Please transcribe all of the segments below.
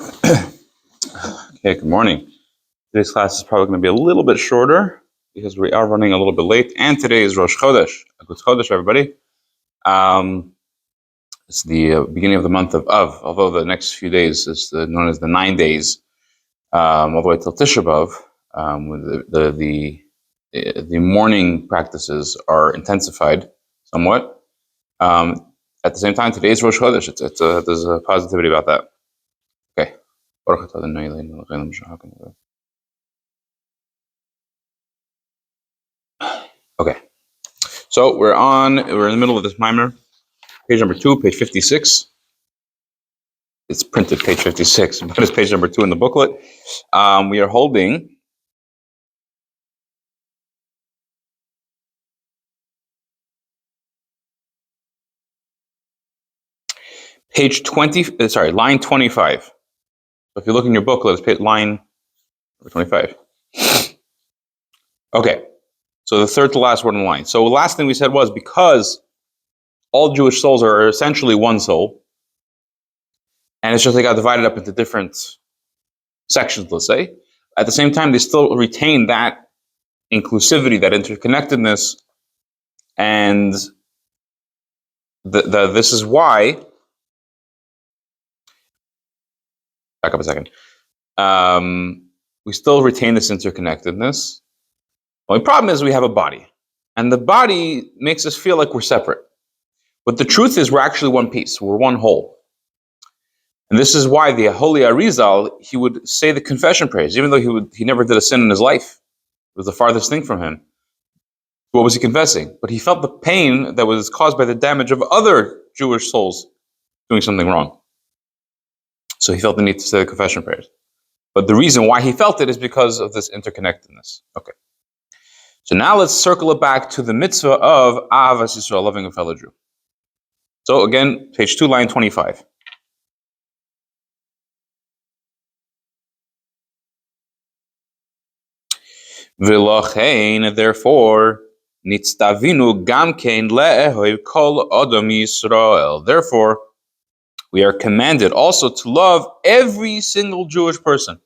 Okay, good morning. Today's class is probably going to be a little bit shorter because we are running a little bit late, and today is Rosh Chodesh. A good Chodesh, everybody. It's the beginning of the month of Av, although the next few days is known as the 9 days, all the way till Tisha B'Av. The morning practices are intensified somewhat. At the same time, today is Rosh Chodesh. There's a positivity about that. Okay. Okay. So we're in the middle of this mimer, page number 2, page 56. It's printed page 56, but it's page number 2 in the booklet. We are holding line 25. So if you look in your booklet, it's line 25. Okay. So the third to last word in the line. So the last thing we said was because all Jewish souls are essentially one soul, and it's just they got divided up into different sections, let's say. At the same time, they still retain that inclusivity, that interconnectedness, and this is why. Back up a second. We still retain this interconnectedness. The only problem is we have a body, and the body makes us feel like we're separate. But the truth is we're actually one piece. We're one whole. And this is why the Holy Arizal, he would say the confession prayers, even though he never did a sin in his life. It was the farthest thing from him. What was he confessing? But he felt the pain that was caused by the damage of other Jewish souls doing something wrong. So he felt the need to say the confession prayers. But the reason why he felt it is because of this interconnectedness. Okay. So now let's circle it back to the mitzvah of Ahavas Yisroel, loving a fellow Jew. So again, page 2, line 25. V'lochein, therefore, nitztavinu gamkein le'ehoiv kol adam Yisroel. Therefore, we are commanded also to love every single Jewish person.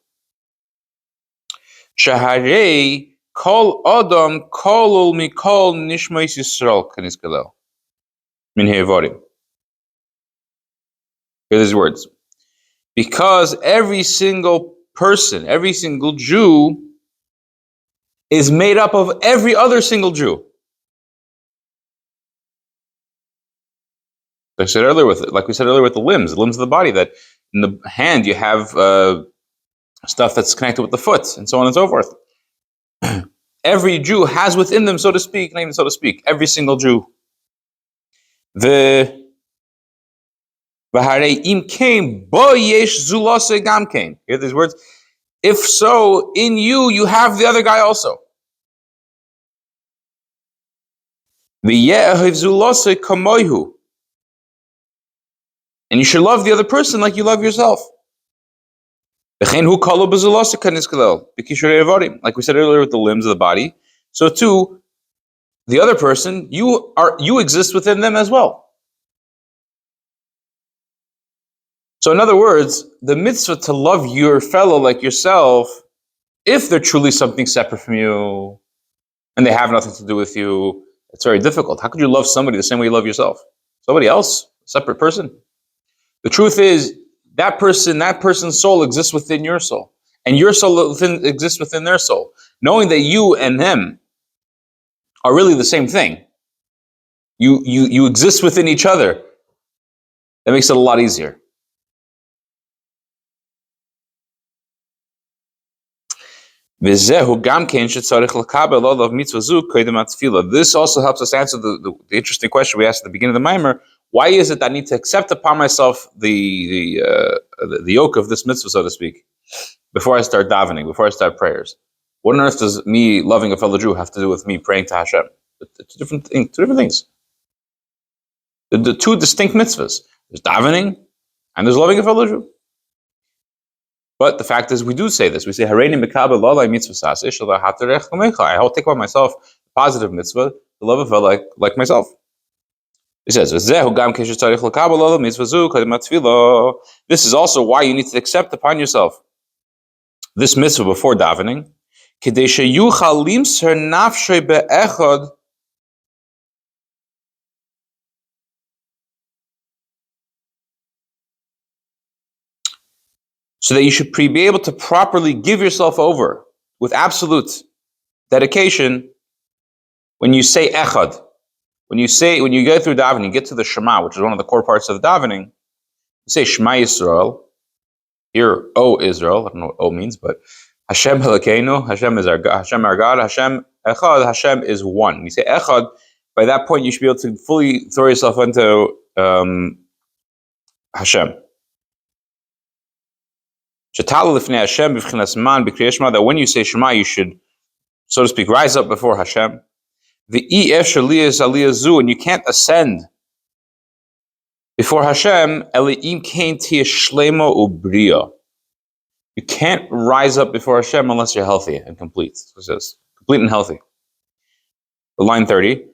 Shaharei kol adam kolul mikol nishmais Yisrael kaniskalel. Min he'evorim. Hear these words. Because every single person, every single Jew is made up of every other single Jew. Like we said earlier with the limbs of the body, that in the hand you have stuff that's connected with the foot, and so on and so forth. Every Jew has within them, so to speak, not even so to speak, every single Jew. Hear these words? If so, in you have the other guy also. And you should love the other person like you love yourself. Like we said earlier with the limbs of the body, so too, the other person, you exist within them as well. So in other words, the mitzvah to love your fellow like yourself, if they're truly something separate from you, and they have nothing to do with you, it's very difficult. How could you love somebody the same way you love yourself? Somebody else, separate person. The truth is, that person's soul exists within your soul, and your soul exists within their soul. Knowing that you and them are really the same thing, you exist within each other. That makes it a lot easier. This also helps us answer the interesting question we asked at the beginning of the mimer. Why is it that I need to accept upon myself the yoke of this mitzvah, so to speak, before I start davening, before I start prayers? What on earth does me loving a fellow Jew have to do with me praying to Hashem? It's two different things. The two distinct mitzvahs. There's davening and there's loving a fellow Jew. But the fact is, we do say this. We say, Hareini mekabel lo mitzvah saseh, shelo haterech l'mecha. I will take upon myself the positive mitzvah, the love of fellow like myself. It says, this is also why you need to accept upon yourself this mitzvah before davening, so that you should be able to properly give yourself over with absolute dedication when you say echad. When you go through davening, you get to the Shema, which is one of the core parts of davening, you say Shema Yisroel. Here, O Israel, I don't know what O means, but Hashem Elokeinu, Hashem is our God, Hashem Echad, Hashem is one. When you say Echad, by that point you should be able to fully throw yourself into Hashem. That when you say Shema, you should, so to speak, rise up before Hashem. And you can't ascend before Hashem. You can't rise up before Hashem unless you're healthy and complete. So it says, complete and healthy. Line 30.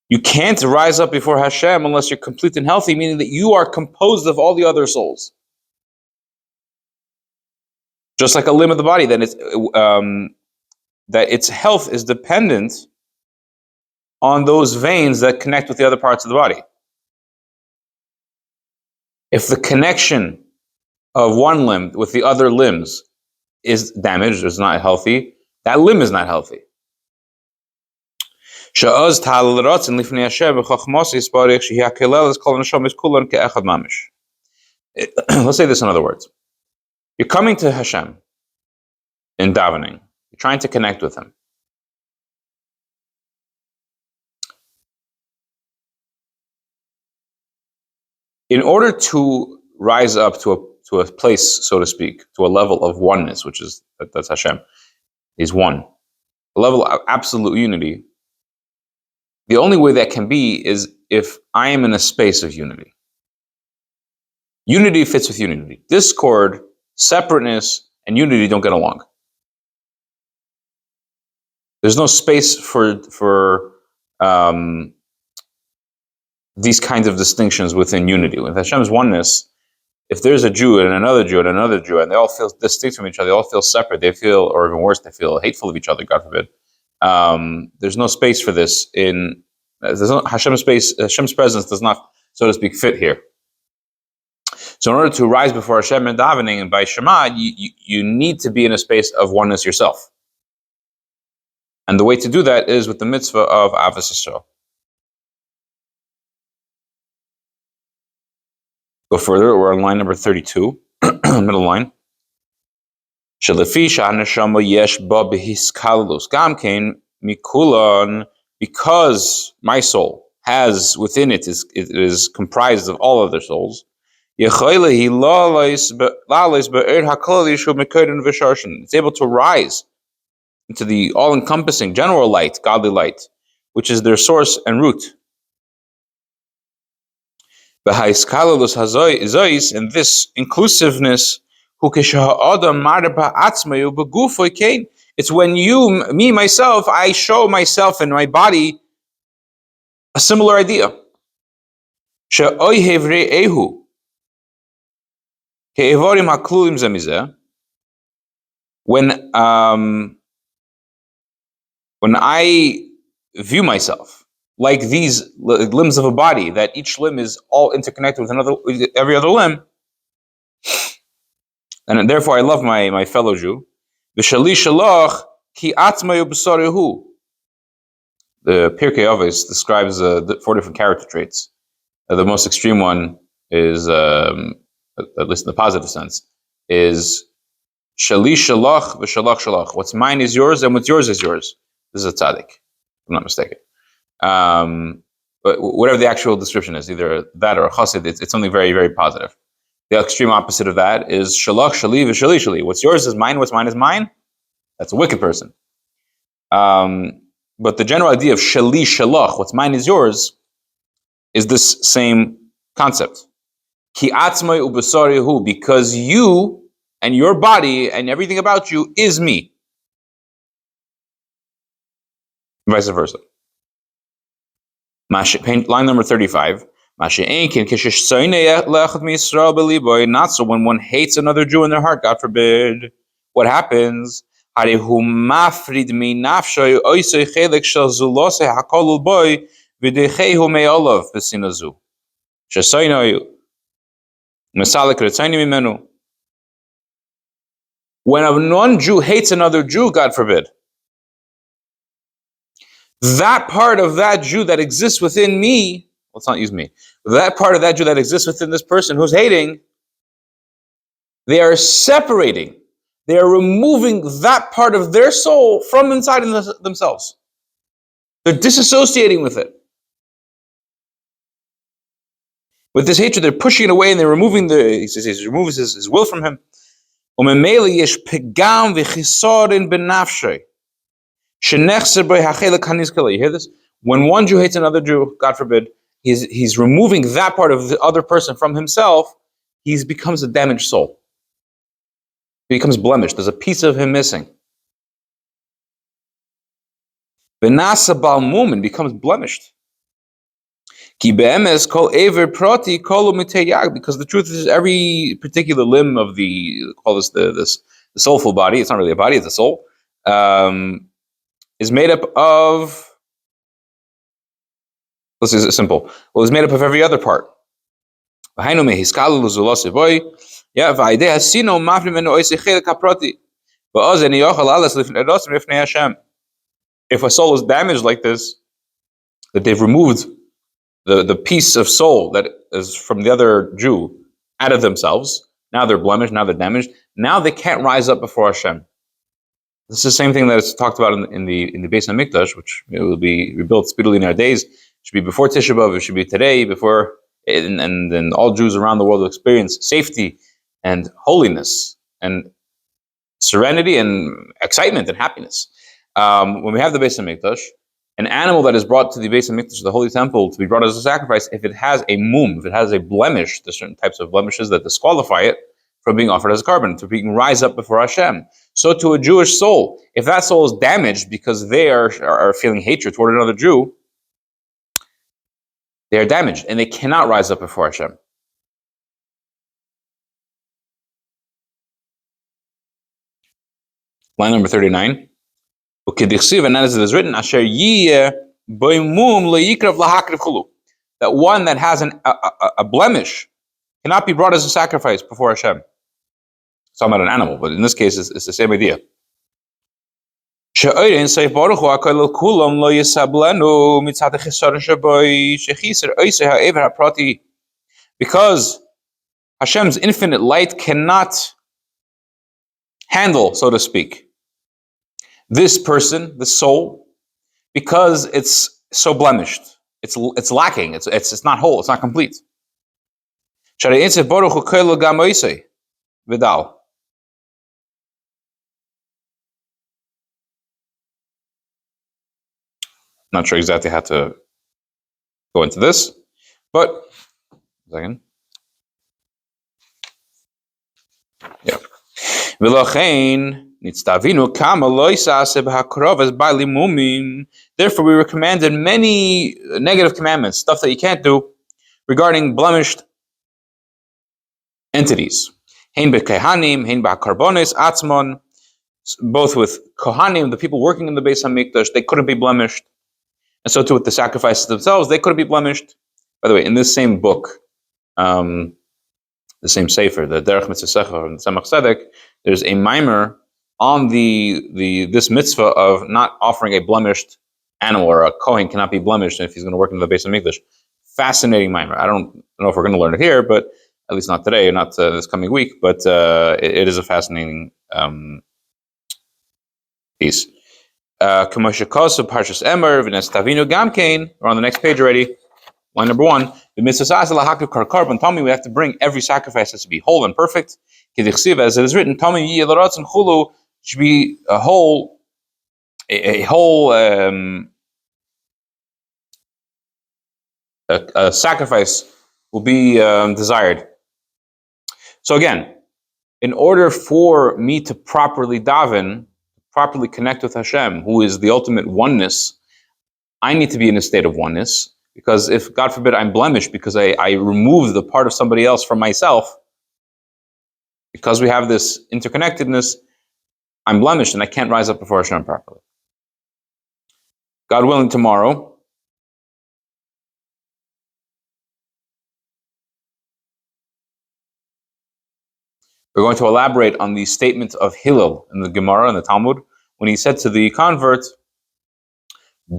You can't rise up before Hashem unless you're complete and healthy, meaning that you are composed of all the other souls. Just like a limb of the body, then that its health is dependent on those veins that connect with the other parts of the body. If the connection of one limb with the other limbs is damaged, is not healthy, that limb is not healthy. Let's say this in other words. You're coming to Hashem in davening. You're trying to connect with Him. In order to rise up to a place, so to speak, to a level of oneness, which is, that's Hashem, is one, a level of absolute unity, the only way that can be is if I am in a space of unity. Unity fits with unity. Discord, separateness, and unity don't get along. There's no space for these kinds of distinctions within unity. With Hashem's oneness, if there's a Jew and another Jew and another Jew, and they all feel distinct from each other, they all feel separate, they feel, or even worse, they feel hateful of each other, God forbid. There's no space for this in Hashem's space. Hashem's presence does not, so to speak, fit here. So in order to rise before Hashem in davening and by Shema, you need to be in a space of oneness yourself. And the way to do that is with the mitzvah of Ahavas Yisroel. Go further, we're on line number 32, middle line. Because my soul has within it is comprised of all other souls. It's able to rise into the all-encompassing general light, godly light, which is their source and root. And this inclusiveness, it's when me, myself, I show myself in my body a similar idea. When I view myself like these limbs of a body, that each limb is all interconnected with every other limb, and therefore I love my fellow Jew. The Pirkei Ahavas describes the 4 different character traits. The most extreme one is, at least in the positive sense, is Shali Shalach v'Shalach Shalach. What's mine is yours, and what's yours is yours. This is a tzaddik, if I'm not mistaken. But whatever the actual description is, either that or a chassid, it's something very, very positive. The extreme opposite of that is Shalach Shali v'Shali Shali. What's yours is mine, what's mine is mine. That's a wicked person. But the general idea of Shali Shalach, what's mine is yours, is this same concept. Ki atzmai ubasari hu, because you and your body and everything about you is me. Vice versa. Line number 35. Not so when one hates another Jew in their heart, God forbid. What happens? When a non-Jew hates another Jew, God forbid, that part of that Jew that exists within me, let's not use me, that part of that Jew that exists within this person who's hating, they are separating. They are removing that part of their soul from inside themselves. They're disassociating with it. With this hatred, they're pushing it away and they're removing he removes his will from him. When you hear this? When one Jew hates another Jew, God forbid, he's removing that part of the other person from himself. He becomes a damaged soul. He becomes blemished. There's a piece of him missing. Benasa balmumin becomes blemished. Because the truth is, every particular limb of the soulful body, it's not really a body, it's a soul, is made up of, let's say it's simple, well, it's made up of every other part. If a soul is damaged like this, that they've removed the piece of soul that is from the other Jew out of themselves, now they're blemished, now they're damaged, now they can't rise up before Hashem. This is the same thing that is talked about in the Beis HaMikdash, which will be rebuilt speedily in our days. It should be before Tisha B'Av, it should be today, before, and then all Jews around the world will experience safety and holiness and serenity and excitement and happiness. When we have the Beis HaMikdash, an animal that is brought to the Beis HaMikdash, the Holy Temple, to be brought as a sacrifice, if it has a mum, if it has a blemish, there's certain types of blemishes that disqualify it from being offered as a carbon, to being rise up before Hashem. So to a Jewish soul, if that soul is damaged because they are feeling hatred toward another Jew, they are damaged and they cannot rise up before Hashem. Line number 39. And as it is written, that one that has a blemish cannot be brought as a sacrifice before Hashem. It's talking about an animal, but in this case, it's the same idea. Because Hashem's infinite light cannot handle, so to speak, this person, the soul, because it's so blemished, it's lacking, it's not whole, it's not complete. Not sure exactly how to go into this, but a second. Yeah. Therefore, we were commanded many negative commandments, stuff that you can't do, regarding blemished entities. Both with Kohanim, the people working in the Beis HaMikdash, they couldn't be blemished. And so too with the sacrifices themselves, they couldn't be blemished. By the way, in this same book, the same Sefer, the Derech Mitzvah and Tzemach Tzedek, there's a mimer on this mitzvah of not offering a blemished animal, or a Kohen cannot be blemished if he's going to work in the Beis HaMikdash. Fascinating mimer. I don't know if we're going to learn it here, but at least not today, or not this coming week, but it is a fascinating piece. We're on the next page already. Line number 1. The Mitzvas tell me we have to bring every sacrifice has to be whole and perfect. As it is written, tell me should be a whole a sacrifice will be desired. So again, in order for me to properly daven, properly connect with Hashem, who is the ultimate oneness, I need to be in a state of oneness. Because if, God forbid, I'm blemished because I remove the part of somebody else from myself, because we have this interconnectedness, I'm blemished and I can't rise up before Hashem properly. God willing, tomorrow, we're going to elaborate on the statement of Hillel in the Gemara and the Talmud, when he said to the convert,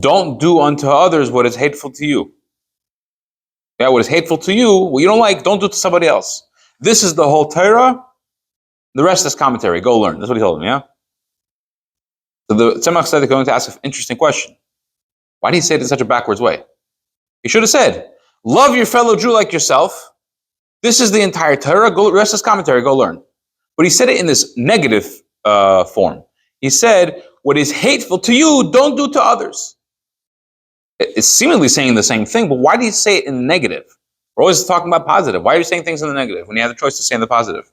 don't do unto others what is hateful to you. Yeah, what is hateful to you, what you don't like, don't do it to somebody else. This is the whole Torah. The rest is commentary. Go learn. That's what he told him, yeah? So the Tzemach said they're going to ask an interesting question. Why did he say it in such a backwards way? He should have said, love your fellow Jew like yourself. This is the entire Torah. Go, rest is commentary. Go learn. But he said it in this negative form. He said, what is hateful to you, don't do to others. It's seemingly saying the same thing, but why do you say it in the negative? We're always talking about positive. Why are you saying things in the negative when you have the choice to say in the positive?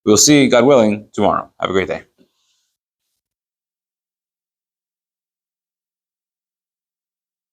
We'll see, God willing, tomorrow. Have a great day.